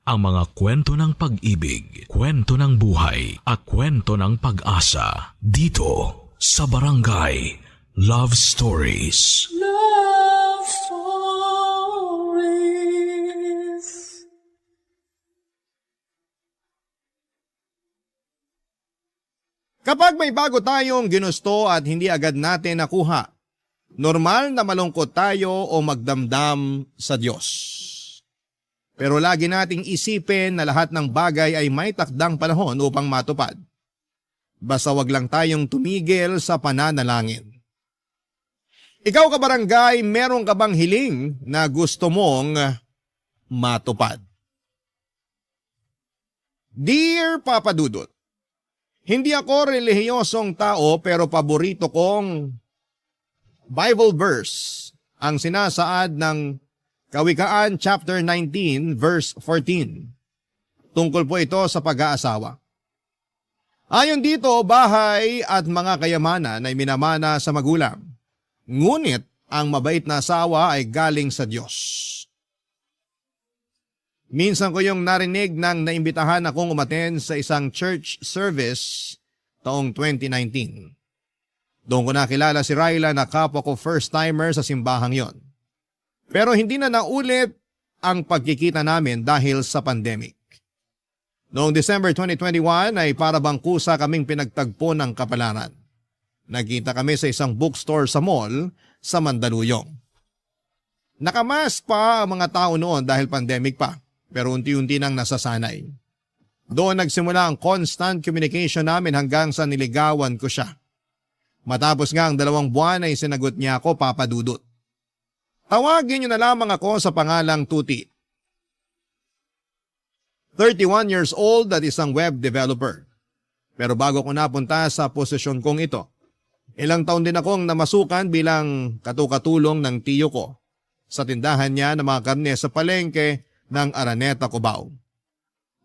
ang mga kwento ng pag-ibig, kwento ng buhay, at kwento ng pag-asa dito sa Barangay Love Stories. Love Stories. Kapag may bago tayong ginusto at hindi agad natin nakuha, normal na malungkot tayo o magdamdam sa Diyos. Pero lagi nating isipin na lahat ng bagay ay may takdang panahon upang matupad. Basta wag lang tayong tumigil sa pananalangin. Ikaw kabarangay, meron ka bang hiling na gusto mong matupad? Dear Papa Dudut, hindi ako relihiyosong tao pero paborito kong Bible verse ang sinasaad ng Kawikaan chapter 19 verse 14. Tungkol po ito sa pag-aasawa. Ayon dito, bahay at mga kayamanan ay minamana sa magulang. Ngunit ang mabait na asawa ay galing sa Diyos. Minsan ko yung narinig nang naimbitahan akong umaten sa isang church service taong 2019. Doon ko nakilala si Ryla na kapwa ko first timer sa simbahang yon. Pero hindi na naulit ang pagkikita namin dahil sa pandemic. Noong December 2021 ay para bang kusa kaming pinagtagpo ng kapalaran. Nagkita kami sa isang bookstore sa mall sa Mandaluyong. Nakamask pa ang mga tao noon dahil pandemic pa, pero unti-unti nang nasasanay. Doon nagsimula ang constant communication namin hanggang sa niligawan ko siya. Matapos nga ang 2 buwan ay sinagot niya ako, Papa Dudut. Tawagin niyo na lamang ako sa pangalang Tuti. 31 years old at isang web developer. Pero bago ko napunta sa posisyon kong ito, ilang taon din akong namasukan bilang katukatulong ng tiyo ko sa tindahan niya ng mga karne sa palengke ng Araneta, Cubao.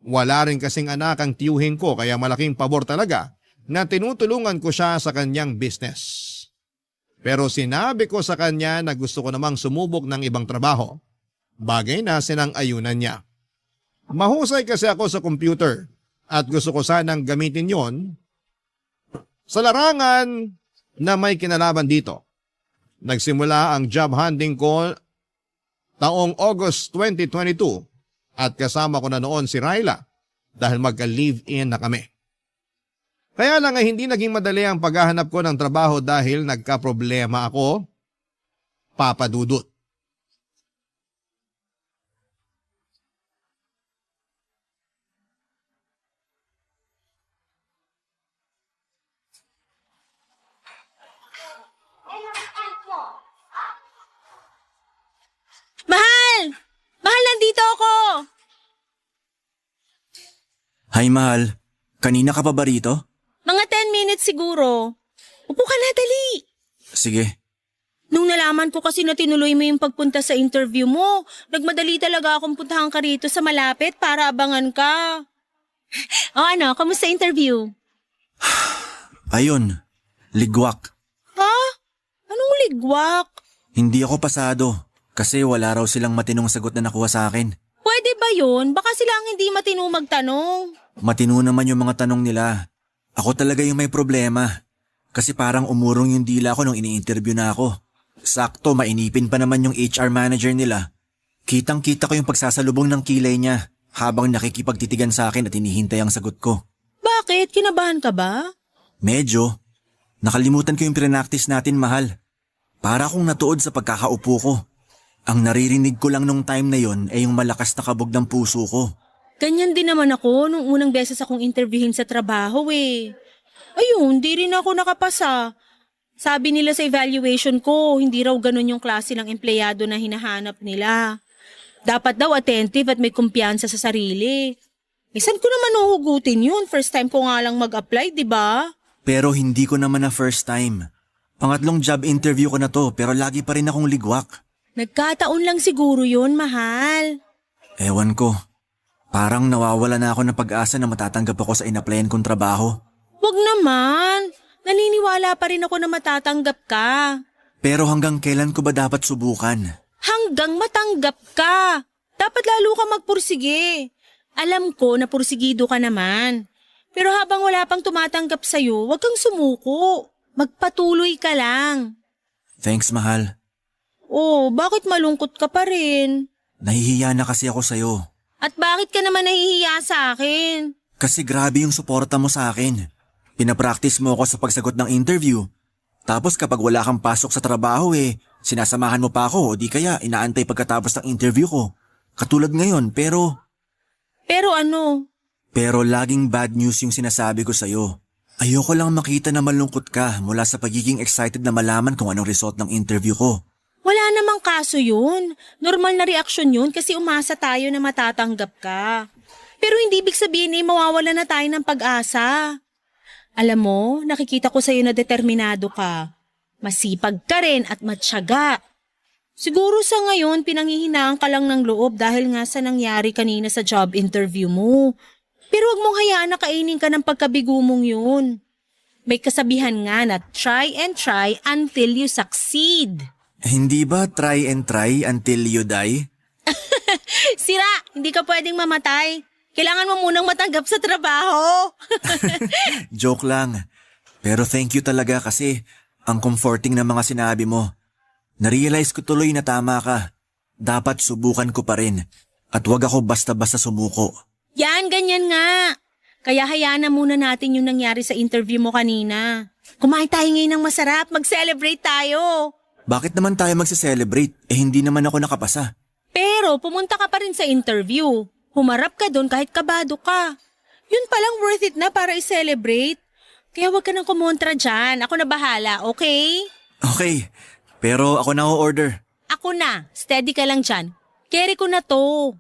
Wala rin kasing anak ang tiyuhin ko kaya malaking pabor talaga na tinutulungan ko siya sa kanyang business. Pero sinabi ko sa kanya na gusto ko namang sumubok ng ibang trabaho, bagay na sinang-ayunan niya. Mahusay kasi ako sa computer at gusto ko sanang gamitin yon sa larangan na may kinalaman dito. Nagsimula ang job hunting ko taong August 2022 at kasama ko na noon si Ryla dahil magka-live-in na kami. Kaya lang ay hindi naging madali ang paghahanap ko ng trabaho dahil nagka-problema ako, Papa Dudut. Mahal! Mahal, nandito ako! Hi, Mahal. Kanina ka pa ba rito? Mga 10 minutes siguro. Upo ka na, dali. Sige. Nung nalaman ko kasi na tinuloy mo yung pagpunta sa interview mo, nagmadali talaga akong puntahan ka rito sa malapit para abangan ka. O ano, kamusta interview? Ayun, ligwak. Ha? Anong ligwak? Hindi ako pasado kasi wala raw silang matinong sagot na nakuha sa akin. Pwede ba yun? Baka sila ang hindi matino magtanong. Matino naman yung mga tanong nila. Ako talaga yung may problema. Kasi parang umurong yung dila ko nung ini-interview na ako. Sakto, mainipin pa naman yung HR manager nila. Kitang-kita ko yung pagsasalubong ng kilay niya habang nakikipagtitigan sa akin at hinihintay ang sagot ko. Bakit? Kinabahan ka ba? Medyo. Nakalimutan ko yung prinactice natin, Mahal. Para akong natuod sa pagkakaupo ko. Ang naririnig ko lang nung time na yon ay yung malakas na kabog ng puso ko. Ganyan din naman ako nung unang beses akong interviewin sa trabaho eh. Ayun, di rin ako nakapasa. Sabi nila sa evaluation ko, hindi raw ganun yung klase ng empleyado na hinahanap nila. Dapat daw attentive at may kumpiyansa sa sarili. Saan ko naman uhugutin yun? First time ko nga lang mag-apply, di ba? Pero hindi ko naman na first time. Pangatlong job interview ko na to pero lagi pa rin akong ligwak. Nagkataon lang siguro yun, mahal. Ewan ko. Parang nawawala na ako ng pag-asa na matatanggap ako sa in-applyan kong trabaho. Wag naman. Naniniwala pa rin ako na matatanggap ka. Pero hanggang kailan ko ba dapat subukan? Hanggang matanggap ka. Dapat lalo ka magpursige. Alam ko na pursigido ka naman. Pero habang wala pang tumatanggap sa'yo, huwag kang sumuko. Magpatuloy ka lang. Thanks, mahal. Oh, bakit malungkot ka pa rin? Nahihiya na kasi ako sa'yo. At bakit ka naman nahihiya sa akin? Kasi grabe yung suporta mo sa akin. Pinapractice mo ako sa pagsagot ng interview. Tapos kapag wala kang pasok sa trabaho sinasamahan mo pa ako o di kaya inaantay pagkatapos ng interview ko. Katulad ngayon pero ano? Pero laging bad news yung sinasabi ko sa'yo. Ayoko lang makita na malungkot ka mula sa pagiging excited na malaman kung anong result ng interview ko. Wala namang kaso yun. Normal na reaksyon yun kasi umasa tayo na matatanggap ka. Pero hindi ibig sabihin mawawala na tayo ng pag-asa. Alam mo, nakikita ko sa'yo na determinado ka. Masipag ka rin at matyaga. Siguro sa ngayon, pinanghihinaan ka lang ng loob dahil nga sa nangyari kanina sa job interview mo. Pero huwag mong hayaan na kainin ka ng pagkabigo mong yun. May kasabihan nga na try and try until you succeed. Hindi ba try and try until you die? Sira, hindi ka pwedeng mamatay. Kailangan mo munang matanggap sa trabaho. Joke lang. Pero thank you talaga kasi ang comforting na mga sinabi mo. Narealize ko tuloy na tama ka. Dapat subukan ko pa rin. At wag ako basta-basta sumuko. Yan, ganyan nga. Kaya hayaan na muna natin yung nangyari sa interview mo kanina. Kumain tayo ngayon ng masarap, mag-celebrate tayo. Bakit naman tayo magse-celebrate? Hindi naman ako nakapasa. Pero pumunta ka pa rin sa interview. Humarap ka doon kahit kabado ka. Yun palang worth it na para i-celebrate. Kaya wag ka nang kumontra dyan. Ako na bahala, okay? Okay, pero ako na o-order. Ako na. Steady ka lang dyan. Carry ko na to.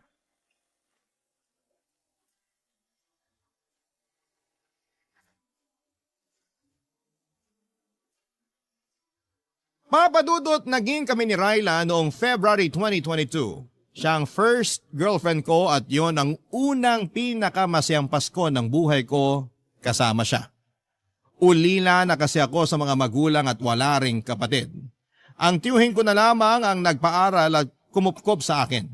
Papadudot, naging kami ni Ryla noong February 2022. Siya ang first girlfriend ko at yon ang unang pinakamasayang Pasko ng buhay ko kasama siya. Ulila na kasi ako sa mga magulang at wala ring kapatid. Ang tiyuhin ko na lamang ang nagpaaral at kumupkop sa akin.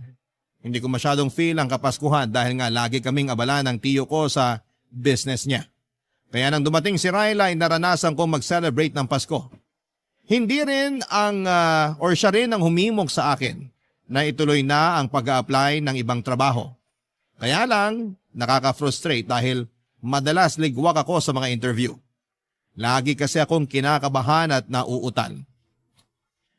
Hindi ko masyadong feel ang Kapaskuhan dahil nga lagi kaming abala ng tiyo ko sa business niya. Kaya nang dumating si Ryla ay naranasan kong mag-celebrate ng Pasko. Hindi rin siya rin ang humimok sa akin na ituloy na ang pag-a-apply ng ibang trabaho. Kaya lang, nakaka-frustrate dahil madalas ligwak ako sa mga interview. Lagi kasi akong kinakabahan at nauutal.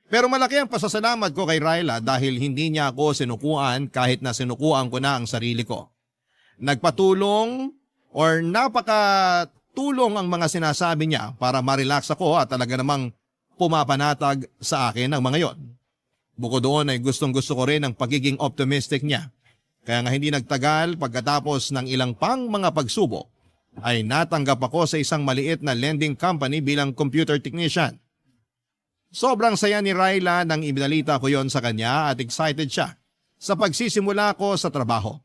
Pero malaki ang pasasalamat ko kay Ryla dahil hindi niya ako sinukuan kahit na sinukuan ko na ang sarili ko. Nagpatulong or napakatulong ang mga sinasabi niya para ma-relax ako at talaga namang pumapanatag sa akin ang mga yon. Bukod doon ay gustong-gusto ko rin ang pagiging optimistic niya. Kaya nga hindi nagtagal pagkatapos ng ilang pang mga pagsubok ay natanggap ako sa isang maliit na lending company bilang computer technician. Sobrang saya ni Ryla nang ibinalita ko yon sa kanya at excited siya sa pagsisimula ko sa trabaho.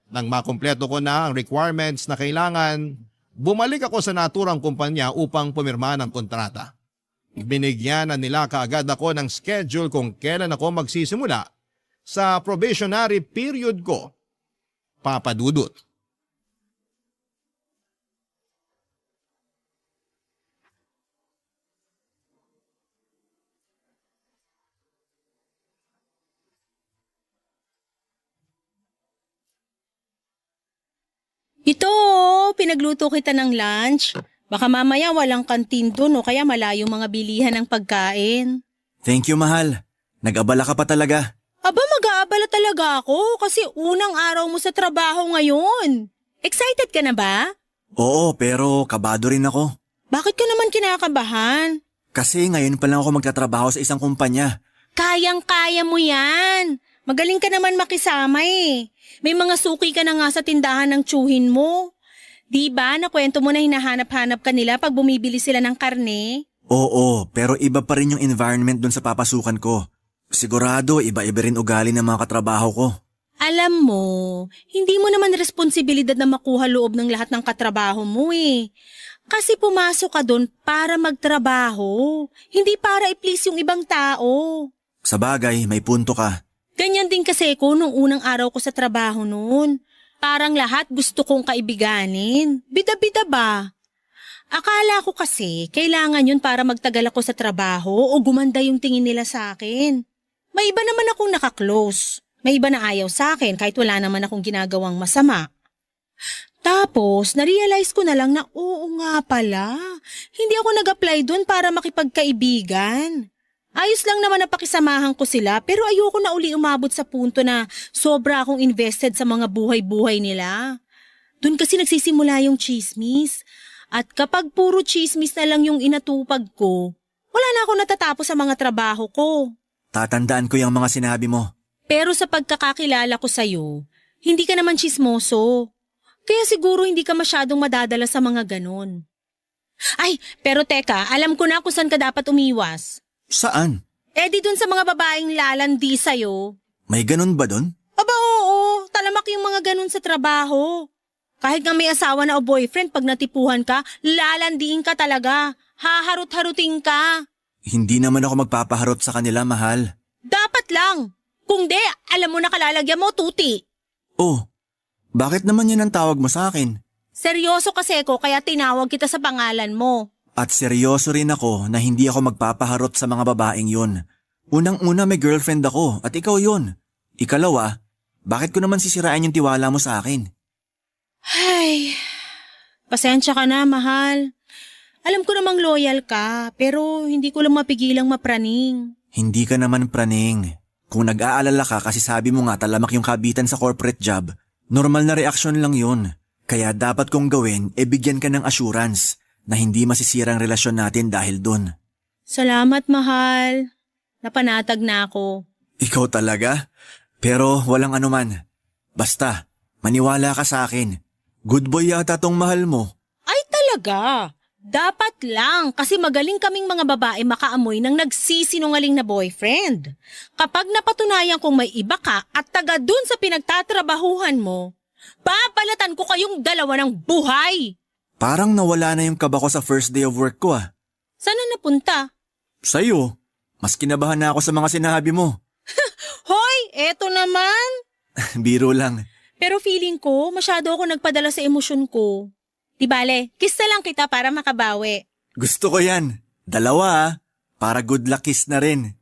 Nang makumpleto ko na ang requirements na kailangan, bumalik ako sa naturang kumpanya upang pumirma ng kontrata. Binigyan na nila kaagad ako ng schedule kung kailan ako magsisimula sa probationary period ko. Papadudot. Ito, pinagluto kita ng lunch. Baka mamaya walang kantin doon o kaya malayo mga bilihan ng pagkain. Thank you, mahal. Nag-abala ka pa talaga. Aba, mag-aabala talaga ako kasi unang araw mo sa trabaho ngayon. Excited ka na ba? Oo, pero kabado rin ako. Bakit ka naman kinakabahan? Kasi ngayon pa lang ako magtatrabaho sa isang kumpanya. Kayang-kaya mo yan. Magaling ka naman makisama eh. May mga suki ka na nga sa tindahan ng tsuhin mo. Di ba nakwento mo na hinahanap-hanap ka nila pag bumibili sila ng karne? Oo, pero iba pa rin yung environment dun sa papasukan ko. Sigurado, iba-iba rin ugali ng mga katrabaho ko. Alam mo, hindi mo naman responsibilidad na makuha loob ng lahat ng katrabaho mo eh. Kasi pumasok ka doon para magtrabaho, hindi para i-please yung ibang tao. Sa bagay, may punto ka. Ganyan din kasi ko nung unang araw ko sa trabaho noon. Parang lahat gusto kong kaibiganin. Bida-bida ba? Akala ko kasi kailangan yun para magtagal ako sa trabaho o gumanda yung tingin nila sa akin. May iba naman akong nakaklose. May iba na ayaw sa akin kahit wala naman akong ginagawang masama. Tapos, narealize ko na lang na oo nga pala. Hindi ako nag-apply dun para makipagkaibigan. Ayos lang naman na pakisamahan ko sila pero ayoko na uli umabot sa punto na sobra akong invested sa mga buhay-buhay nila. Dun kasi nagsisimula yung chismis. At kapag puro chismis na lang yung inatupag ko, wala na ako natatapos sa mga trabaho ko. Tatandaan ko yung mga sinabi mo. Pero sa pagkakakilala ko sa'yo, hindi ka naman chismoso. Kaya siguro hindi ka masyadong madadala sa mga ganon. Ay, pero teka, alam ko na kung saan ka dapat umiwas. Saan? Di dun sa mga babaeng lalandi sa'yo. May ganun ba dun? Aba oo, talamak yung mga ganon sa trabaho. Kahit nga may asawa na o boyfriend, pag natipuhan ka, lalandiin ka talaga. Haharot-harutin ka. Hindi naman ako magpapaharot sa kanila, mahal. Dapat lang. Kung di, alam mo na kalalagyan mo, tuti. Oh, bakit naman yan ang tawag mo sa akin? Seryoso kasi ko kaya tinawag kita sa pangalan mo. At seryoso rin ako na hindi ako magpapaharot sa mga babaeng yun. Unang-una may girlfriend ako at ikaw yun. Ikalawa, bakit ko naman sisirain yung tiwala mo sa akin? Ay, pasensya ka na, mahal. Alam ko namang loyal ka, pero hindi ko lang mapigilang mapraning. Hindi ka naman praning. Kung nag-aalala ka kasi sabi mo nga talamak yung kabitan sa corporate job, normal na reaksyon lang yun. Kaya dapat kong gawin, bigyan ka ng assurance na hindi masisira ang relasyon natin dahil dun. Salamat, mahal. Napanatag na ako. Ikaw talaga? Pero walang anuman. Basta, maniwala ka sa akin. Good boy yata tong mahal mo. Ay talaga? Dapat lang kasi magaling kaming mga babae makaamoy ng nagsisinungaling na boyfriend. Kapag napatunayan kong may iba ka at taga dun sa pinagtatrabahuhan mo, papalatan ko kayong dalawa ng buhay. Parang nawala na yung kaba ko sa first day of work ko ah. Sana napunta? Sa'yo, mas kinabahan na ako sa mga sinabi mo. Hoy, eto naman. Biro lang. Pero feeling ko, masyado ako nagpadala sa emosyon ko. Di bale, kiss na lang kita para makabawi. Gusto ko yan. Dalawa ah. Para good luck kiss na rin.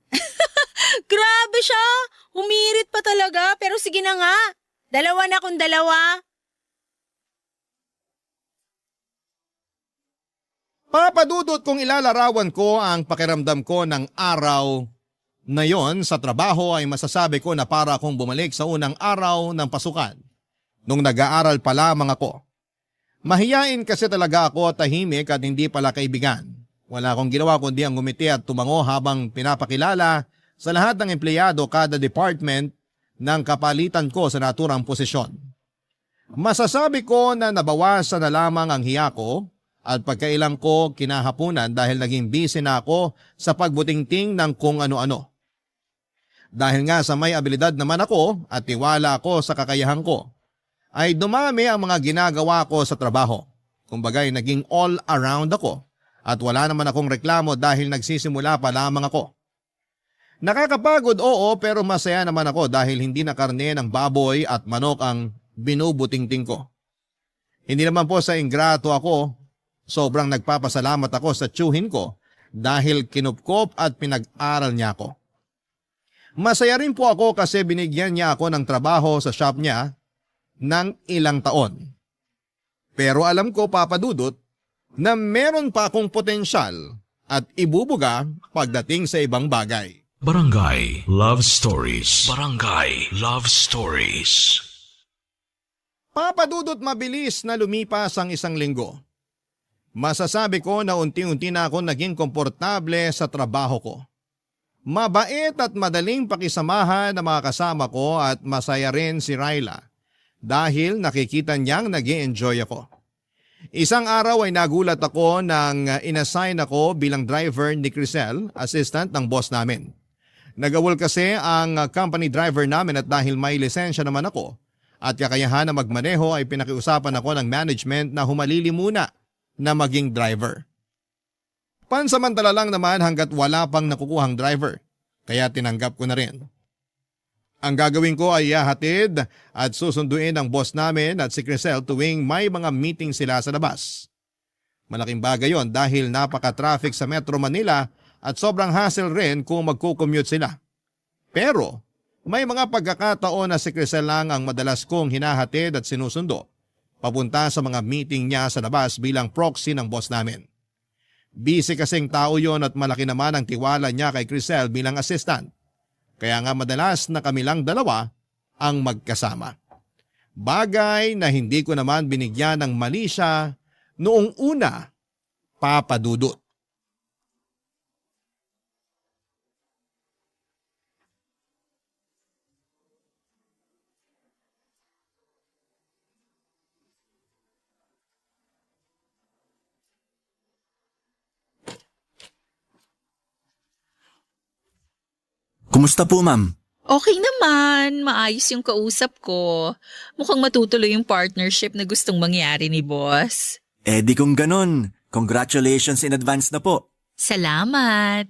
Grabe siya! Humirit pa talaga, pero sige na nga. Dalawa na kung dalawa. Papadudot kung ilalarawan ko ang pakiramdam ko ng araw na yon sa trabaho ay masasabi ko na para akong bumalik sa unang araw ng pasukan. Nung nag-aaral pa lamang ako. Mahiyain kasi talaga ako at tahimik at hindi pala kaibigan. Wala akong ginawa kundi ang ngumiti at tumango habang pinapakilala sa lahat ng empleyado kada department ng kapalitan ko sa naturang posisyon. Masasabi ko na nabawasan na lamang ang hiya ko at pagkailang ko kinahapunan dahil naging busy na ako sa pagbutingting ng kung ano-ano. Dahil nga sa may abilidad naman ako at tiwala ako sa kakayahan ko, ay dumami ang mga ginagawa ko sa trabaho. Kumbaga'y naging all around ako at wala naman akong reklamo dahil nagsisimula pa lamang ako. Nakakapagod oo pero masaya naman ako dahil hindi na karne ng baboy at manok ang binubutingting ko. Hindi naman po sa ingrato ako, sobrang nagpapasalamat ako sa tiyuhin ko dahil kinupkop at pinag-aral niya ako. Masaya rin po ako kasi binigyan niya ako ng trabaho sa shop niya ng ilang taon. Pero alam ko papadudot na meron pa akong potensyal at ibubuga pagdating sa ibang bagay. Barangay Love Stories. Barangay Love Stories. Papadudot mabilis na lumipas ang isang linggo. Masasabi ko na unti-unti na ako naging komportable sa trabaho ko. Mabait at madaling pakisamahan ng mga kasama ko at masaya rin si Ryla dahil nakikita niyang nag-i-enjoy ako. Isang araw ay nagulat ako nang inassign ako bilang driver ni Crisel, assistant ng boss namin. Nagawol kasi ang company driver namin at dahil may lisensya naman ako at kakayahan na magmaneho ay pinakiusapan ako ng management na humalili muna na maging driver. Pansamantala lang naman hanggat wala pang nakukuhang driver, kaya tinanggap ko na rin. Ang gagawin ko ay ihahatid at susunduin ang boss namin at si Crisel tuwing may mga meeting sila sa labas. Malaking bagay yon dahil napaka-traffic sa Metro Manila at sobrang hassle rin kung magko-commute sila. Pero may mga pagkakataon na si Crisel lang ang madalas kong hinahatid at sinusundo papunta sa mga meeting niya sa labas bilang proxy ng boss namin. Busy kasing tao yon at malaki naman ang tiwala niya kay Crisel bilang assistant. Kaya nga madalas na kami lang dalawa ang magkasama. Bagay na hindi ko naman binigyan ng mali siya noong una, Papa Dudut. Kumusta po, ma'am? Okay naman, maayos yung kausap ko. Mukhang matutuloy yung partnership na gustong mangyari ni boss. Di kung ganon, congratulations in advance na po. Salamat.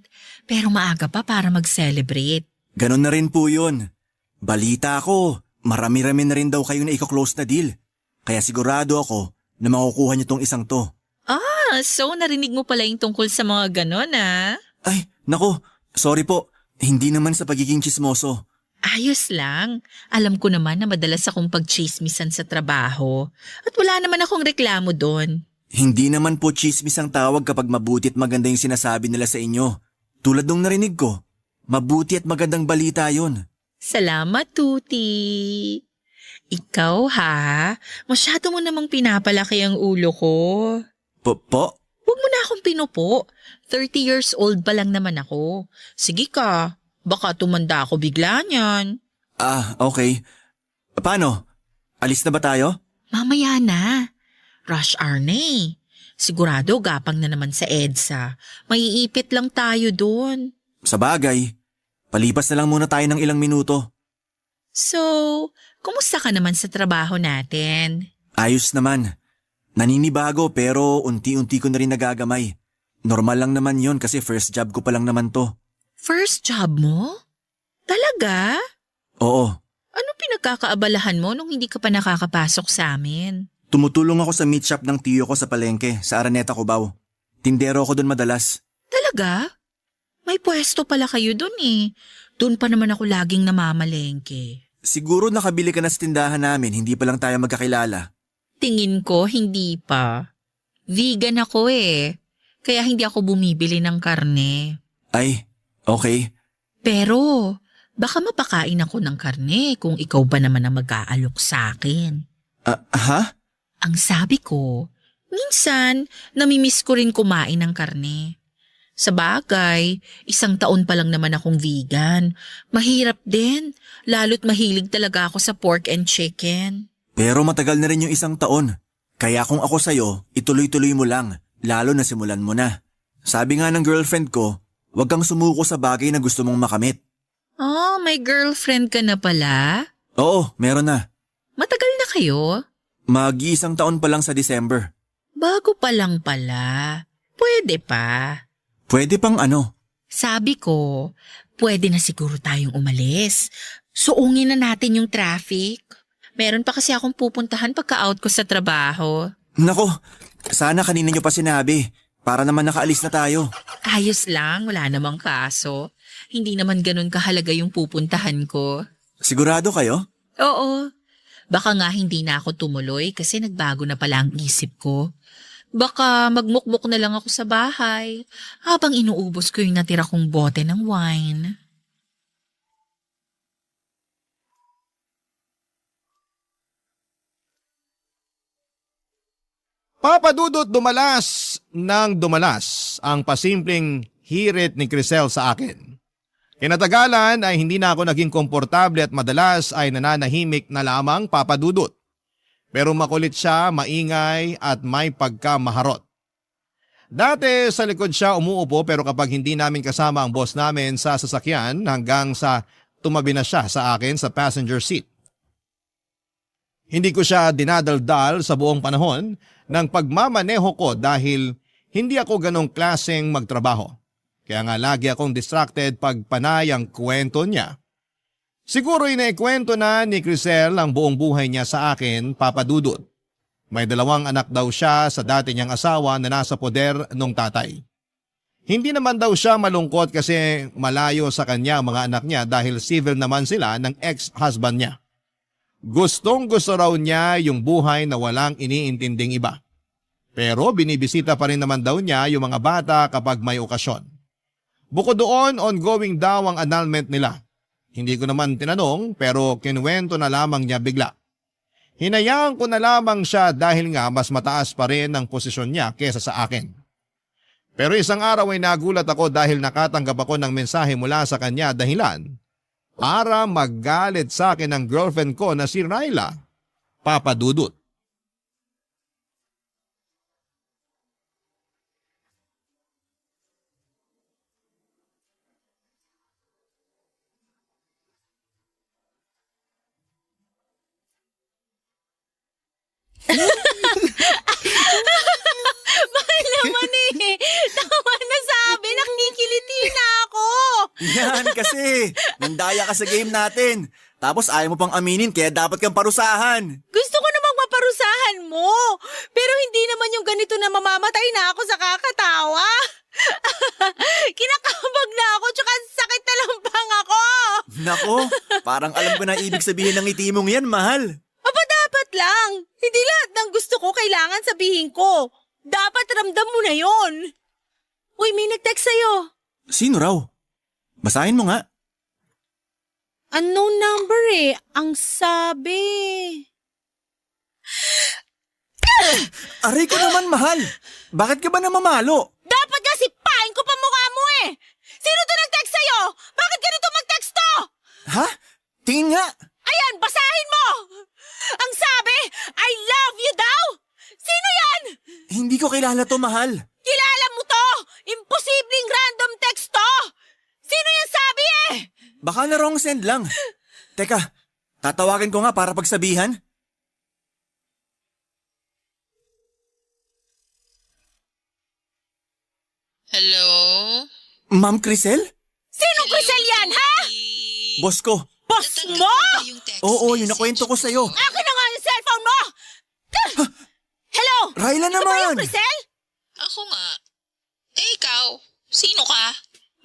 Pero maaga pa para mag-celebrate. Ganon na rin po yun. Balita ko, marami-rami na rin daw kayo na i-close na deal. Kaya sigurado ako na makukuha niyo tong isang to. So narinig mo pala yung tungkol sa mga ganon, ah? Ay, nako, sorry po. Hindi naman sa pagiging tsismoso. Ayos lang. Alam ko naman na madalas akong pagchismisan sa trabaho. At wala naman akong reklamo doon. Hindi naman po chismis ang tawag kapag mabuti at maganda yung sinasabi nila sa inyo. Tulad nung narinig ko, mabuti at magandang balita yun. Salamat, Tuti. Ikaw, ha? Masyado mo namang pinapalaki ang ulo ko. Po? Huwag mo na akong pinupo. 30 years old pa lang naman ako. Sige ka, baka tumanda ako bigla niyan. Okay. Paano? Alis na ba tayo? Mamaya na. Rush hour na eh. Sigurado gapang na naman sa EDSA. Maiipit lang tayo doon. Sa bagay. Palipas na lang muna tayo ng ilang minuto. So, kumusta ka naman sa trabaho natin? Ayos naman. Naninibago pero unti-unti ko na rin nagagamay. Normal lang naman yon kasi first job ko pa lang naman to. First job mo? Talaga? Oo. Ano pinagkakaabalahan mo nung hindi ka pa nakakapasok sa amin? Tumutulong ako sa meat shop ng tiyo ko sa palengke sa Araneta, Cubao. Tindero ako doon madalas. Talaga? May pwesto pala kayo doon eh. Doon pa naman ako laging namamalengke. Siguro nakabili ka na sa tindahan namin, hindi pa lang tayo magkakilala. Tingin ko hindi pa. Vegan ako eh. Kaya hindi ako bumibili ng karne. Ay, okay. Pero baka mapakain ako ng karne kung ikaw ba naman ang mag-aalok sa akin. Ha? Ang sabi ko, minsan namimiss ko rin kumain ng karne. Sa bagay, 1 taon pa lang naman akong vegan. Mahirap din, lalo't mahilig talaga ako sa pork and chicken. Pero matagal na rin yung 1 taon. Kaya kung ako sa'yo, ituloy-tuloy mo lang. Lalo na simulan mo na. Sabi nga ng girlfriend ko, huwag kang sumuko sa bagay na gusto mong makamit. Oh, may girlfriend ka na pala? Oo, meron na. Matagal na kayo? Mag-1 taon pa lang sa December. Bago pa lang pala. Pwede pa. Pwede pang ano? Sabi ko, pwede na siguro tayong umalis. Suungin na natin yung traffic. Meron pa kasi akong pupuntahan pagka-out ko sa trabaho. Nako, sana kanina nyo pa sinabi. Para naman nakaalis na tayo. Ayos lang, wala namang kaso. Hindi naman ganun kahalaga yung pupuntahan ko. Sigurado kayo? Oo. Baka nga hindi na ako tumuloy kasi nagbago na pala ang isip ko. Baka magmukmuk na lang ako sa bahay habang inuubos ko yung natira kong bote ng wine. Papa Dudut, dumalas ang pasimpleng hirit ni Crisel sa akin. Kinatagalan ay hindi na ako naging komportable at madalas ay nananahimik na lamang Papa Dudut. Pero makulit siya, maingay at may pagkamaharot. Dati sa likod siya umuupo pero kapag hindi namin kasama ang boss namin sa sasakyan hanggang sa tumabi na siya sa akin sa passenger seat. Hindi ko siya dinadaldal sa buong panahon ng pagmamaneho ko dahil hindi ako ganong klaseng magtrabaho. Kaya nga lagi akong distracted pag panay ang kwento niya. Siguro inaikwento na ni Crisel ang buong buhay niya sa akin, Papa Dudut. May 2 anak daw siya sa dati niyang asawa na nasa poder nung tatay. Hindi naman daw siya malungkot kasi malayo sa kanya ang mga anak niya dahil civil naman sila ng ex-husband niya. Gustong gusto raw niya yung buhay na walang iniintinding iba. Pero binibisita pa rin naman daw niya yung mga bata kapag may okasyon. Bukod doon, ongoing daw ang annulment nila. Hindi ko naman tinanong pero kinuwento na lamang niya bigla. Hinayaan ko na lamang siya dahil nga mas mataas pa rin ang posisyon niya kesa sa akin. Pero isang araw ay nagulat ako dahil nakatanggap ako ng mensahe mula sa kanya dahilan para maggalit sa akin ang girlfriend ko na si Ryla, Papa Dudut. Mahal naman eh. Tama na sabi, nakikiliti na ako. Yan kasi, nandaya ka sa game natin. Tapos ayaw mo pang aminin kaya dapat kang parusahan. Gusto ko namang maparusahan mo. Pero hindi naman yung ganito na mamamatay na ako sa kakatawa. Kinakabag na ako tsaka sakit na lampang ako. Nako, parang alam ko na ibig sabihin ng ngiti mong yan, mahal. Aba dapat lang. Hindi lahat ng gusto ko kailangan sabihin ko. Dapat ramdam mo na yon. Uy, may nag-text sa'yo. Sino raw? Basahin mo nga. Unknown number eh. Ang sabi. Aray ko naman, mahal. Bakit ka ba namamalo? Dapat nga sipain ko pa mukha mo eh. Sino to nag-text sa'yo? Bakit ganito mag-text to? Ha? Tingin nga. Ayan, basahin mo. Ang sabi, I love you daw. Sino yan? Hindi ko kilala to, mahal. Kilala mo to. Imposibleng random text to. Sino yan sabi eh? Baka na wrong send lang. Teka, tatawagin ko nga para pagsabihan. Hello? Ma'am Crisel? Sinong Crisel yan, ha? Boss ko. Boss mo? Oo, yun nakwento ko sa'yo. Akin na nga yung cellphone mo. Hello? Ryla Ito ba yung naman! Crisel? Ako nga. Eh, ikaw? Sino ka?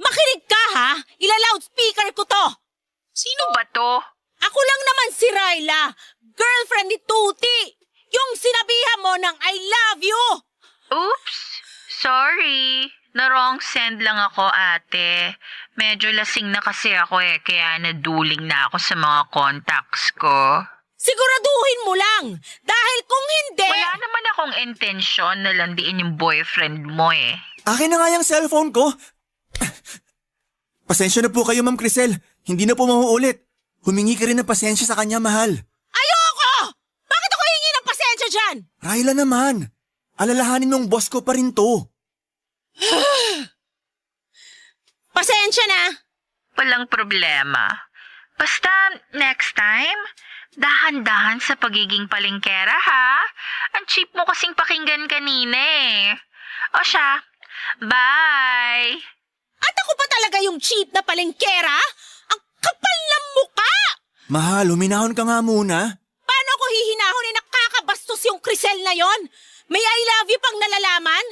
Makinig ka ha. Ila-loudspeaker ko to. Sino ba to? Ako lang naman si Ryla. Girlfriend ni Tuti. Yung sinabihan mo ng I love you. Oops! Sorry. Na-wrong send lang ako, ate. Medyo lasing na kasi ako kaya naduling na ako sa mga contacts ko. Siguraduhin mo lang. Dahil kung hindi... Wala naman akong intensyon na landiin yung boyfriend mo Akin na nga yung cellphone ko. Pasensya na po kayo, Ma'am Crisel. Hindi na po mauulit. Humingi ka rin ng pasensya sa kanya, mahal. Ayoko! Bakit ako hingi ng pasensya dyan? Ryla naman. Alalahanin nung boss ko pa rin to. Pasensya na. Walang problema. Basta, next time, dahan-dahan sa pagiging palengkera, ha? Ang cheap mo kasing pakinggan kanina O siya, bye! At ako pa talaga yung cheap na palengkera? Ang kapal ng muka! Mahal, huminahon ka nga muna. Paano ako hihinahon nakakabastos yung Crisel na yon? May I love you pang nalalaman?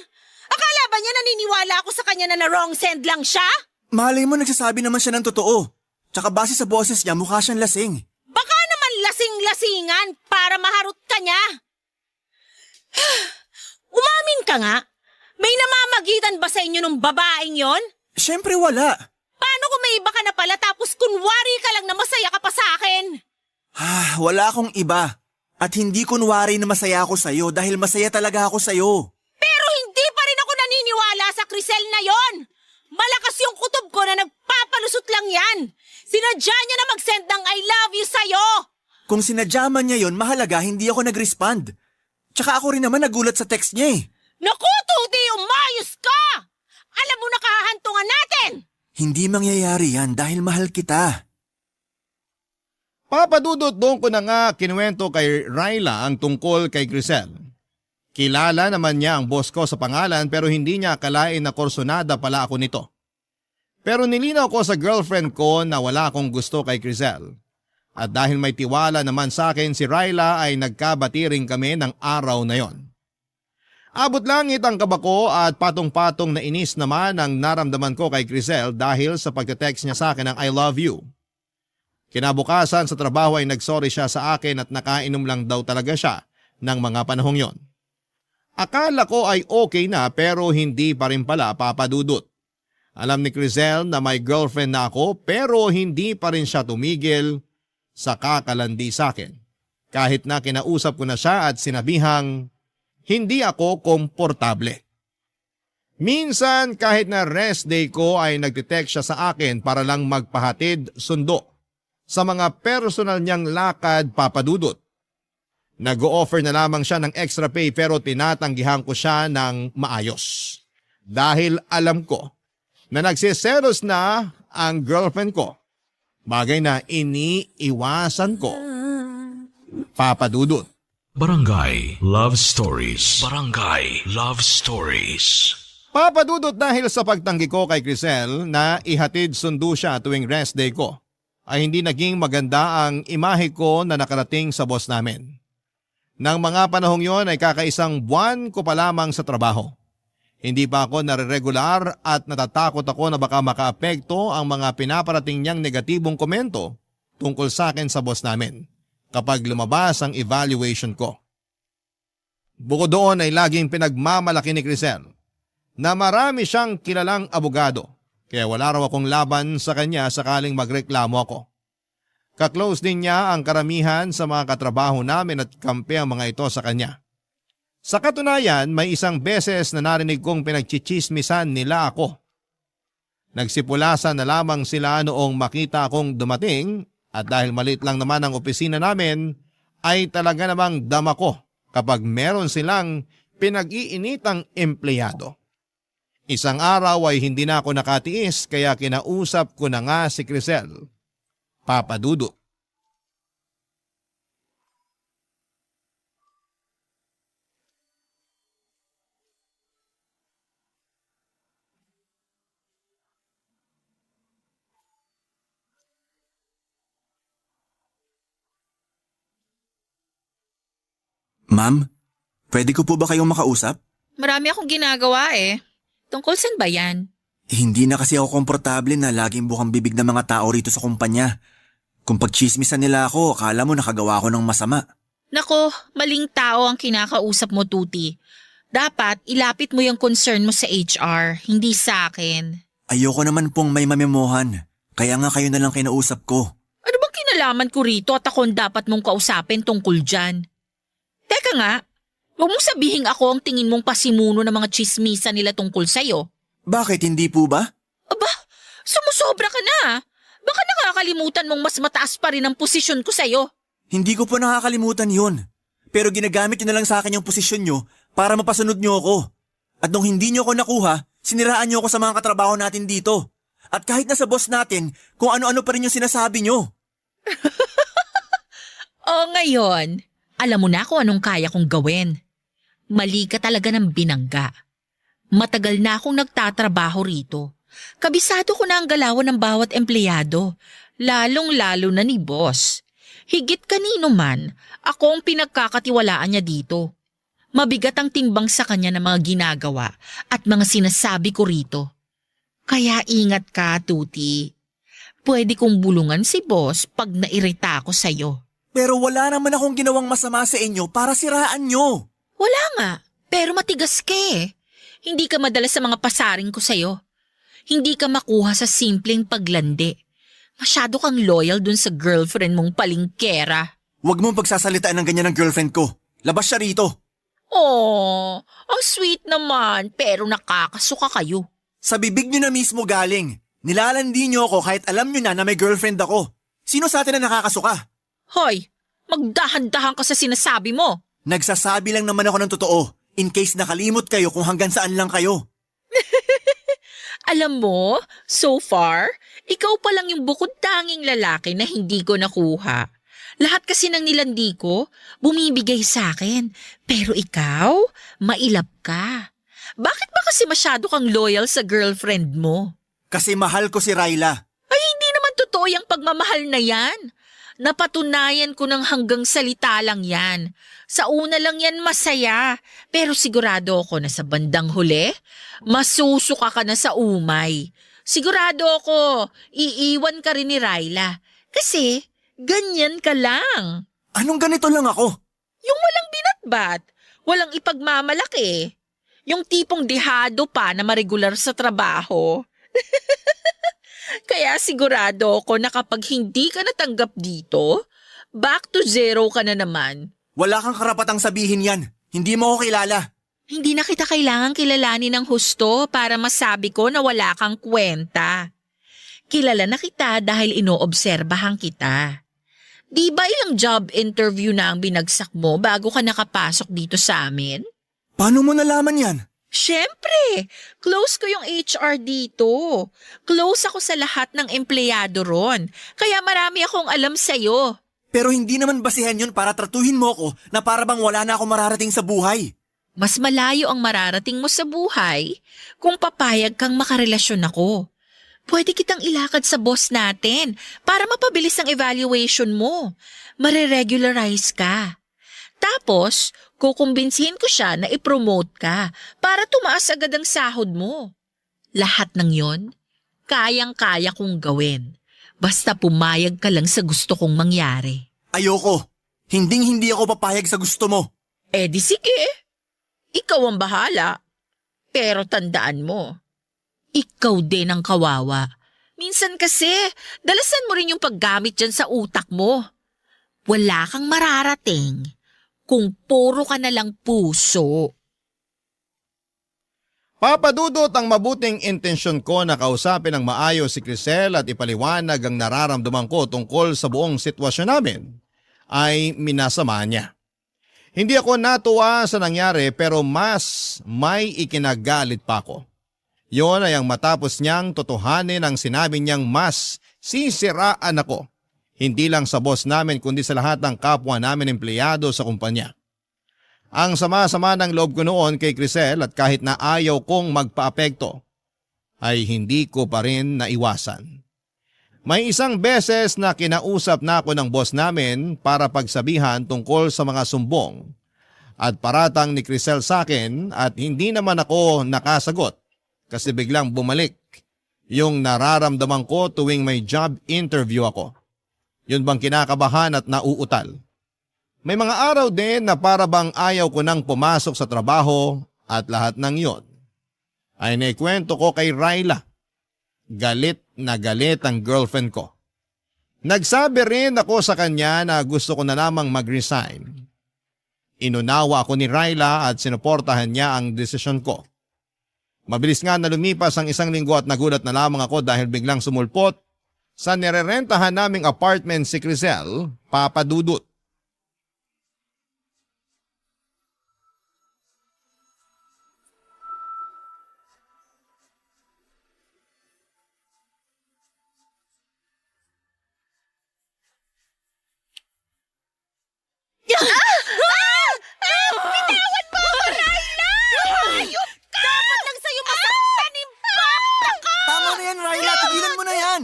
Akala ba niya naniniwala ako sa kanya na wrong send lang siya? Malay mo nagsasabi naman siya ng totoo. Tsaka base sa boses niya, mukha siyang lasing. Baka naman lasing-lasingan para maharot ka niya. Umamin ka nga. May namamagitan ba sa inyo nung babaeng yon? Siyempre wala. Paano kung may iba ka na pala tapos kunwari ka lang na masaya ka pa sa akin? Wala akong iba. At hindi kunwari na masaya ako sa'yo dahil masaya talaga ako sa'yo. Pero hindi pa rin ako naniniwala sa Crisel na yon. Malakas yung kutob ko na nagpapalusot lang yan. Sinadya niya na mag-send ng I love you sa'yo. Kung sinadyaman niya yon, mahalaga hindi ako nag-respond. Tsaka ako rin naman nagulat sa text niya Naku, Tuti, umayos ka! Alam mo na kahahantungan natin! Hindi mangyayari yan dahil mahal kita. Papadudot doon ko na nga kinuwento kay Ryla ang tungkol kay Crisel. Kilala naman niya ang boss ko sa pangalan pero hindi niya akalain na korsonada pala ako nito. Pero nilinaw ko sa girlfriend ko na wala akong gusto kay Crisel. At dahil may tiwala naman sa akin si Ryla ay nagkabati rin kami ng araw na yon. Abot langit ang kaba ko at patong-patong na inis naman ang naramdaman ko kay Crisel dahil sa pagte-text niya sa akin ng I love you. Kinabukasan sa trabaho ay nagsorry siya sa akin at nakainom lang daw talaga siya ng mga panahong yon. Akala ko ay okay na pero hindi pa rin pala papadudot. Alam ni Crisel na may girlfriend na ako pero hindi pa rin siya tumigil sa kakalandi sa akin. Kahit na kinausap ko na siya at sinabihang hindi ako komportable. Minsan kahit na rest day ko ay nagtitext siya sa akin para lang magpahatid sundo sa mga personal niyang lakad papadudot. Nag-o-offer na lamang siya ng extra pay pero tinatanggihan ko siya ng maayos. Dahil alam ko na nagsiselos na ang girlfriend ko. Bagay na iniiwasan ko. Papadudot. Barangay Love Stories. Barangay Love Stories. Papadudot dahil sa pagtanggi ko kay Crisel na ihatid sundo siya tuwing rest day ko, ay hindi naging maganda ang imahe ko na nakarating sa boss namin. Nang mga panahong yon ay kakaisang buwan ko pa lamang sa trabaho. Hindi pa ako nare-regular at natatakot ako na baka makaapekto ang mga pinaparating niyang negatibong komento tungkol sa akin sa boss namin kapag lumabas ang evaluation ko. Bukod doon ay laging pinagmamalaki ni Crisel na marami siyang kilalang abogado kaya wala raw akong laban sa kanya sakaling magreklamo ako. Kaklose din niya ang karamihan sa mga katrabaho namin at kampi ang mga ito sa kanya. Sa katunayan, may isang beses na narinig kong pinagchichismisan nila ako. Nagsipulasan na lamang sila noong makita akong dumating at dahil maliit lang naman ang opisina namin, ay talaga namang dama ko kapag meron silang pinag-iinitang empleyado. Isang araw ay hindi na ako nakatiis kaya kinausap ko na nga si Crisel. Papadudot. Ma'am, pwede ko po ba kayong makausap? Marami akong ginagawa eh. Tungkol saan ba yan? Hindi na kasi ako komportable na laging bukang bibig ng mga tao rito sa kumpanya. Kung pagchismisan nila ako, akala mo nakagawa ako ng masama. Nako, maling tao ang kinakausap mo, Tuti. Dapat ilapit mo yung concern mo sa HR, hindi sa akin. Ayoko naman pong may mamemohan. Kaya nga kayo na lang kinausap ko. Ano bang kinalaman ko rito at ako ang dapat mong kausapin tungkol dyan? Teka nga, huwag mong sabihin ako ang tingin mong pasimuno ng mga chismisan nila tungkol sa'yo. Bakit hindi po ba? Aba, sumusobra ka na. Baka nakakalimutan mong mas mataas pa rin ang posisyon ko sa'yo. Hindi ko po nakakalimutan yun. Pero ginagamit nyo na lang sa akin yung posisyon nyo para mapasunod nyo ako. At nung hindi nyo ako nakuha, siniraan nyo ako sa mga katrabaho natin dito. At kahit na sa boss natin, kung ano-ano pa rin yung sinasabi nyo. O ngayon, alam mo na kung anong kaya kong gawin. Mali ka talaga ng binangga. Matagal na akong nagtatrabaho rito. Kabisado ko na ang galawan ng bawat empleyado, lalong-lalo na ni boss. Higit kanino man, ako ang pinagkakatiwalaan niya dito. Mabigat ang timbang sa kanya ng mga ginagawa at mga sinasabi ko rito. Kaya ingat ka, Tuti. Pwede kong bulungan si boss pag nairita ako sa'yo. Pero wala naman akong ginawang masama sa inyo para siraan nyo. Wala nga, pero matigas ka eh. Hindi ka madala sa mga pasaring ko sa'yo. Hindi ka makuha sa simpleng paglandi. Masyado kang loyal dun sa girlfriend mong palingkera. Huwag mong pagsasalitaan ng ganyan ng girlfriend ko. Labas siya rito. Oh, ang sweet naman, pero nakakasuka kayo. Sa bibig nyo na mismo galing. Nilalandi nyo ako kahit alam nyo na may girlfriend ako. Sino sa atin na nakakasuka? Hoy, magdahan-dahan ka sa sinasabi mo. Nagsasabi lang naman ako ng totoo. In case nakalimot kayo kung hanggang saan lang kayo. Alam mo, so far, ikaw pa lang yung bukod tanging lalaki na hindi ko nakuha. Lahat kasi ng nilandi ko, bumibigay sa akin. Pero ikaw, mailap ka. Bakit ba kasi masyado kang loyal sa girlfriend mo? Kasi mahal ko si Ryla. Ay, hindi naman totoo yung pagmamahal na yan. Napatunayan ko ng hanggang salita lang yan. Sa una lang yan masaya. Pero sigurado ako na sa bandang huli, masusuka ka na sa umay. Sigurado ako, iiwan ka rin ni Ryla. Kasi, ganyan ka lang. Anong ganito lang ako? Yung walang binatbat, walang ipagmamalaki. Yung tipong dehado pa na maregular sa trabaho. Kaya sigurado ako na kapag hindi ka natanggap dito, back to zero ka na naman. Wala kang karapatang sabihin yan. Hindi mo ako kilala. Hindi na kita kailangang kilalanin ng husto para masabi ko na wala kang kwenta. Kilala na kita dahil inoobserbahan kita. Di ba ilang job interview na ang binagsak mo bago ka nakapasok dito sa amin? Paano mo nalaman yan? Siyempre, close ko yung HR dito. Close ako sa lahat ng empleyado ron. Kaya marami akong alam sa'yo. Pero hindi naman basihan yun para tratuhin mo ko na para bang wala na akong mararating sa buhay. Mas malayo ang mararating mo sa buhay kung papayag kang makarelasyon ako. Pwede kitang ilakad sa boss natin para mapabilis ang evaluation mo. Mare-regularize ka. Tapos, kukumbinsihin ko siya na i-promote ka para tumaas agad ang sahod mo. Lahat ng yon, kayang-kaya kong gawin. Basta pumayag ka lang sa gusto kong mangyari. Ayoko. Hinding-hindi ako papayag sa gusto mo. Eh di sige. Ikaw ang bahala. Pero tandaan mo, ikaw din ang kawawa. Minsan kasi, dalasan mo rin yung paggamit dyan sa utak mo. Wala kang mararating kung puro ka na lang puso. Papadudot ang mabuting intensyon ko na kausapin ng maayos si Crisel at ipaliwanag ang nararamdaman ko tungkol sa buong sitwasyon namin, ay minasama niya. Hindi ako natuwa sa nangyari pero mas may ikinagalit pa ako. Yon ay ang matapos niyang totohanin ang sinabi niyang mas sisiraan ako. Hindi lang sa boss namin kundi sa lahat ng kapwa namin empleyado sa kumpanya. Ang sama-sama ng loob ko noon kay Crisel at kahit na ayaw kong magpaapekto, ay hindi ko pa rin naiwasan. May isang beses na kinausap na ako ng boss namin para pagsabihan tungkol sa mga sumbong at paratang ni Crisel sa akin at hindi naman ako nakasagot kasi biglang bumalik yung nararamdaman ko tuwing may job interview ako. Yun bang kinakabahan at nauutal? May mga araw din na para bang ayaw ko nang pumasok sa trabaho at lahat ng yon ay naikwento ko kay Ryla. Galit na galit ang girlfriend ko. Nagsabi rin ako sa kanya na gusto ko na lamang mag-resign. Inunawa ako ni Ryla at sinuportahan niya ang desisyon ko. Mabilis nga na lumipas ang 1 linggo at nagulat na lamang ako dahil biglang sumulpot sa nirerentahan naming apartment si Crisel, papadudot. Tama na yan, Ryla. Tigilan mo na yan.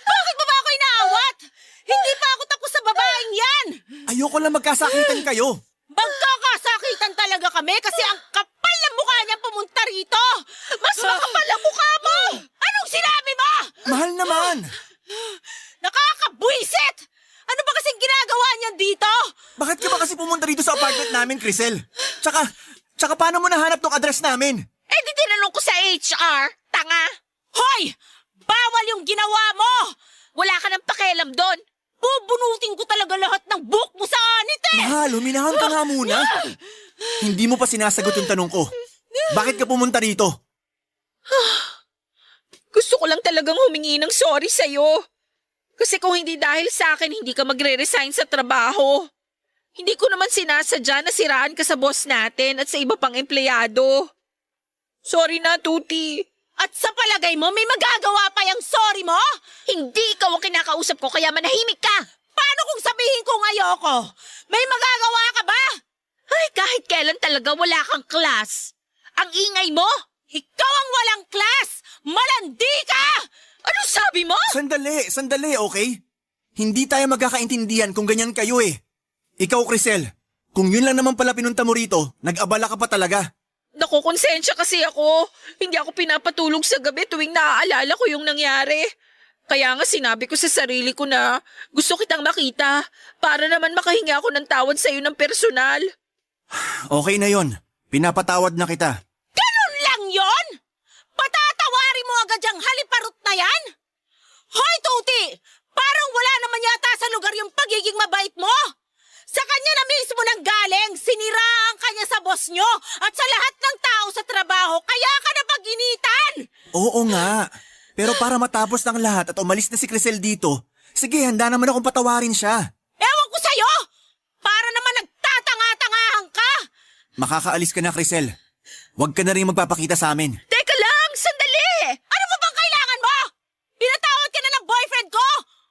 Bakit mo ba ako inaawat? Hindi pa ako tapos sa babaeng yan! Ayoko lang magkasakitan kayo. Magkakasakitan talaga kami kasi ang kapal ng mukha niya pumunta rito! Mas makapal ang mukha mo! Anong sinabi mo? Mahal naman. Nakakabwisit! Ano ba kasing ginagawa niyan dito? Bakit ka ba kasi pumunta dito sa apartment namin, Crisel? Tsaka paano mo nahanap tong address namin? Eh di tinanong ko sa HR, tanga! Hoy! Bawal yung ginawa mo! Wala ka ng pakialam doon! Bubunutin ko talaga lahat ng buhok mo sa anit eh! Mahal, huminahan ka nga muna. Hindi mo pa sinasagot yung tanong ko. Bakit ka pumunta dito? Gusto ko lang talagang humingi ng sorry sa'yo. Kasi kung hindi dahil sa akin, hindi ka magre-resign sa trabaho. Hindi ko naman sinasadya na siraan ka sa boss natin at sa iba pang empleyado. Sorry na, Tuti. At sa palagay mo, may magagawa pa yung sorry mo? Hindi ikaw ang kinakausap ko kaya manahimik ka. Paano kung sabihin kong ayoko? May magagawa ka ba? Ay, kahit kailan talaga wala kang class. Ang ingay mo, Ikaw ang walang class! Malandi ka! Ano sabi mo? Sandali, okay? Hindi tayo magkakaintindihan kung ganyan kayo eh. Ikaw, Crisel, kung yun lang naman pala pinunta mo rito, nag-abala ka pa talaga. Nakukonsensya kasi ako. Hindi ako pinapatulog sa gabi tuwing naaalala ko yung nangyari. Kaya nga sinabi ko sa sarili ko na gusto kitang makita para naman makahinga ako ng tawad sa'yo ng personal. Okay na yon. Pinapatawad na kita. Ganun lang yon? Patatawari mo agad yung haliparot na yan? Hoy, Tuti! Parang wala naman yata sa lugar yung pagiging mabait mo. Sa kanya na mismo nang galing, siniraan kanya sa boss nyo at sa lahat ng tao sa trabaho, kaya ka napag-initan! Oo nga. Pero para matapos ng lahat at umalis na si Crisel dito, sige, handa naman akong patawarin siya. Ewan ko sa'yo! Para naman nagtatanga-tangahan ka! Makakaalis ka na, Crisel. Huwag ka na rin magpapakita sa amin. Teka lang, sandali! Ano pa bang kailangan mo? Pinatawad ka na ng boyfriend ko!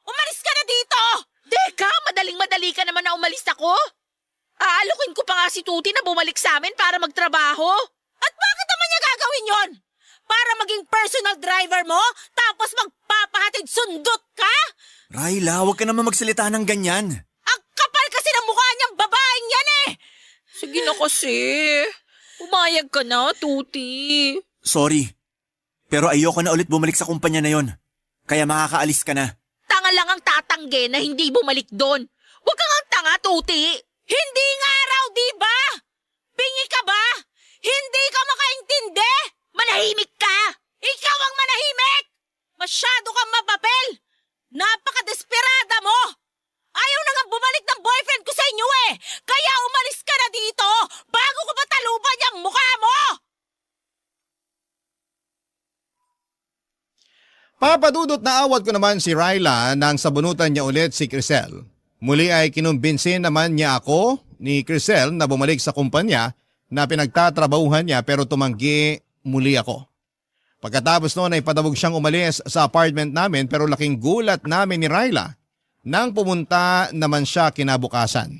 Umalis ka na dito! Teka, madaling-madali ka naman na umalis ako. Aalokin ko pa nga si Tuti na bumalik sa amin para magtrabaho. At bakit naman niya gagawin yon? Para maging personal driver mo? Tapos magpapahatid sundot ka? Raila, huwag ka naman magsalita ng ganyan. Ang kapal kasi ng mukha niyang babaeng yan eh! Sige na kasi. Umayag ka na, Tuti. Sorry. Pero ayoko na ulit bumalik sa kumpanya na yon. Kaya makakaalis ka na. Tanga lang ang tatangge na hindi bumalik doon. Huwag kang ang tanga, Tuti. Hindi nga raw, di ba? Pingi ka ba? Hindi ka makaintindi? Manahimik ka! Ikaw ang manahimik! Masyado kang mapapel! Napaka-desperada mo! Ayaw na nga bumalik ng boyfriend ko sa inyo eh! Kaya umalis ka na dito bago ko mataluban yung mukha mo! Papadudot na awat ko naman si Raila nang sabunutan niya ulit si Crisel. Muli ay kinumbinsin naman niya ako ni Crisel na bumalik sa kumpanya na pinagtatrabahuhan niya pero tumanggi muli ako. Pagkatapos noon ay padabog siyang umalis sa apartment namin pero laking gulat namin ni Raila nang pumunta naman siya kinabukasan.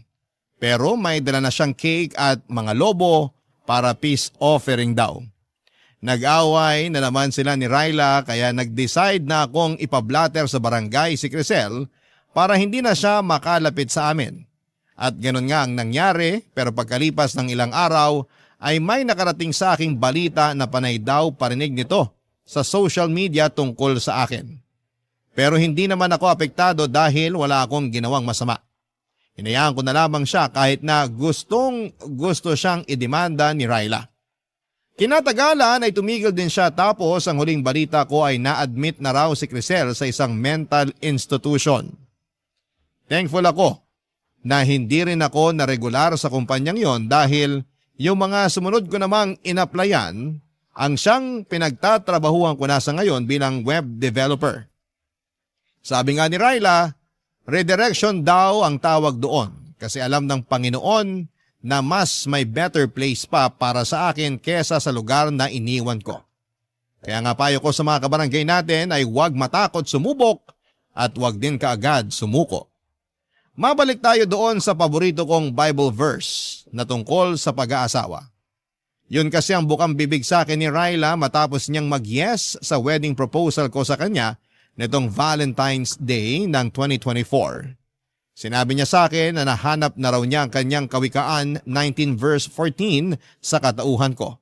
Pero may dala na siyang cake at mga lobo para peace offering daw. Nag-away na naman sila ni Raila kaya nag-decide na akong ipablatter sa barangay si Crisel para hindi na siya makalapit sa amin. At ganun nga ang nangyari pero pagkalipas ng ilang araw ay may nakarating sa aking balita na panay daw parinig nito sa social media tungkol sa akin. Pero hindi naman ako apektado dahil wala akong ginawang masama. Hinayaan ko na lamang siya kahit na gusto siyang idemanda ni Raila. Kinatagalan ay tumigil din siya tapos ang huling balita ko ay na-admit na raw si Crisel sa isang mental institution. Thankful ako na hindi rin ako na regular sa kumpanyang yon dahil yung mga sumunod ko namang inaplayan ang siyang pinagtatrabahuan ko na sa ngayon bilang web developer. Sabi nga ni Raila, redirection daw ang tawag doon kasi alam ng Panginoon na mas may better place pa para sa akin kesa sa lugar na iniwan ko. Kaya nga payo ko sa mga kabarangay natin ay huwag matakot sumubok at huwag din kaagad sumuko. Mabalik tayo doon sa paborito kong Bible verse na tungkol sa pag-aasawa. Yun kasi ang bukang bibig sa akin ni Raila matapos niyang mag-yes sa wedding proposal ko sa kanya nitong Valentine's Day ng 2024. Sinabi niya sa akin na nahanap na raw niya ang kanyang Kawikaan 19 verse 14 sa katauhan ko.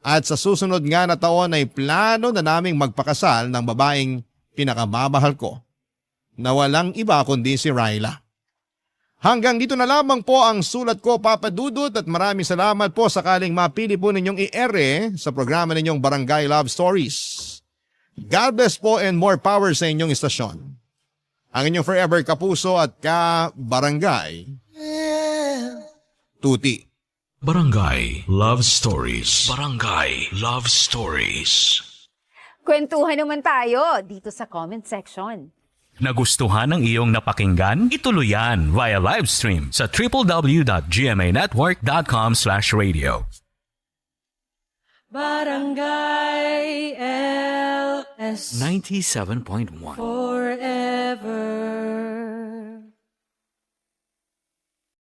At sa susunod nga na taon ay plano na naming magpakasal ng babaeng pinakamamahal ko na walang iba kundi si Raila. Hanggang dito na lamang po ang sulat ko, Papa Dudut, at maraming salamat po sakaling mapili po ninyong i-ere sa programa ninyong Barangay Love Stories. God bless po and more power sa inyong istasyon. Ang inyong forever kapuso at ka-barangay, Tuti. Barangay Love Stories. Barangay Love Stories. Kwentuhan naman tayo dito sa comment section. Nagustuhan ng iyong napakinggan? Ituloy yan via live stream sa www.gmanetwork.com/radio. Barangay LS 97.1 forever.